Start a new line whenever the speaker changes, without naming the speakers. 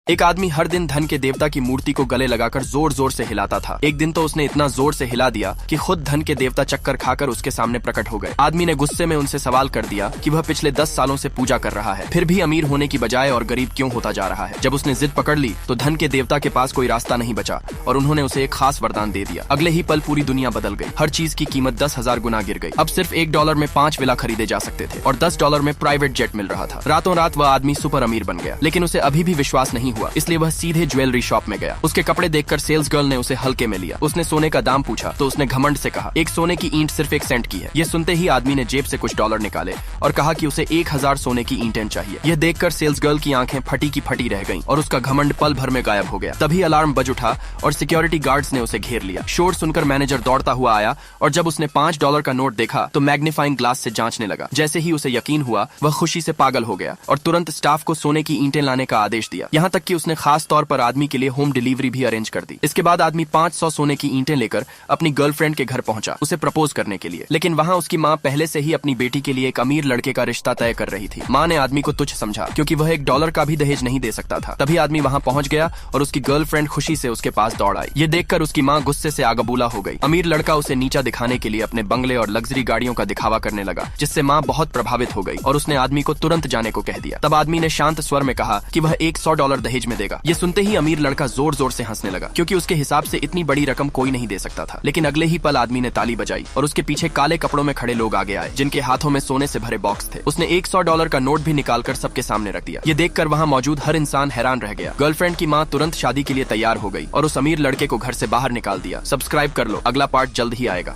एक आदमी हर दिन धन के देवता की मूर्ति को गले लगाकर जोर जोर से हिलाता था। एक दिन तो उसने इतना जोर से हिला दिया कि खुद धन के देवता चक्कर खाकर उसके सामने प्रकट हो गए। आदमी ने गुस्से में उनसे सवाल कर दिया कि वह पिछले 10 सालों से पूजा कर रहा है, फिर भी अमीर होने की बजाय और गरीब क्यों होता जा रहा है। जब उसने जिद पकड़ ली तो धन के देवता के पास कोई रास्ता नहीं बचा और उन्होंने उसे एक खास वरदान दे दिया। अगले ही पल पूरी दुनिया बदल गई। हर चीज की कीमत 10,000 गुना गिर गई। अब सिर्फ $1 में 5 विला खरीदे जा सकते थे और $10 में प्राइवेट जेट मिल रहा था। रातों रात वह आदमी सुपर अमीर बन गया, लेकिन उसे अभी भी विश्वास नहीं हुआ, इसलिए वह सीधे ज्वेलरी शॉप में गया। उसके कपड़े देखकर सेल्स गर्ल ने उसे हल्के में लिया। उसने सोने का दाम पूछा तो उसने घमंड से कहा, एक सोने की ईंट सिर्फ 1 सेंट की है। ये सुनते ही आदमी ने जेब से कुछ डॉलर निकाले और कहा कि उसे 1000 सोने की ईंटें चाहिए। यह देखकर सेल्स गर्ल की आंखें फटी की फटी रह गईं और उसका घमंड पल भर में गायब हो गया। तभी अलार्म बज उठा और सिक्योरिटी गार्ड्स ने उसे घेर लिया। शोर सुनकर मैनेजर दौड़ता हुआ आया और जब उसने $5 का नोट देखा तो मैग्नीफाइंग ग्लास से जांचने लगा। जैसे ही उसे यकीन हुआ वह खुशी से पागल हो गया और तुरंत स्टाफ को सोने की ईंटें लाने का आदेश दिया। यहाँ तक कि उसने खास तौर पर आदमी के लिए होम डिलीवरी भी अरेंज कर दी। इसके बाद आदमी 500 सोने की ईंटें लेकर अपनी गर्लफ्रेंड के घर पहुंचा, उसे प्रपोज करने के लिए। लेकिन वहाँ उसकी माँ पहले से ही अपनी बेटी के लिए एक अमीर लड़के का रिश्ता तय कर रही थी। माँ ने आदमी को तुच्छ समझा क्योंकि वह $1 का भी दहेज नहीं दे सकता था। तभी आदमी वहाँ पहुंच गया और उसकी गर्लफ्रेंड खुशी से उसके पास दौड़ आई। ये देखकर उसकी माँ गुस्से से आगबूला हो गई। अमीर लड़का उसे नीचा दिखाने के लिए अपने बंगले और लग्जरी गाड़ियों का दिखावा करने लगा, जिससे माँ बहुत प्रभावित हो गई और उसने आदमी को तुरंत जाने को कह दिया। तब आदमी ने शांत स्वर में कहा कि वह $100 दहेज में देगा। ये सुनते ही अमीर लड़का जोर जोर से हंसने लगा क्योंकि उसके हिसाब से इतनी बड़ी रकम कोई नहीं दे सकता था। लेकिन अगले ही पल आदमी ने ताली बजाई और उसके पीछे काले कपड़ों में खड़े लोग आगे आए, जिनके हाथों में सोने से भरे बॉक्स थे। उसने $100 का नोट भी निकालकर सबके सामने रख दिया। ये देखकर वहाँ मौजूद हर इंसान हैरान रह गया। गर्लफ्रेंड की माँ तुरंत शादी के लिए तैयार हो गई और उस अमीर लड़के को घर से बाहर निकाल दिया। सब्सक्राइब कर लो, अगला पार्ट जल्द ही आएगा।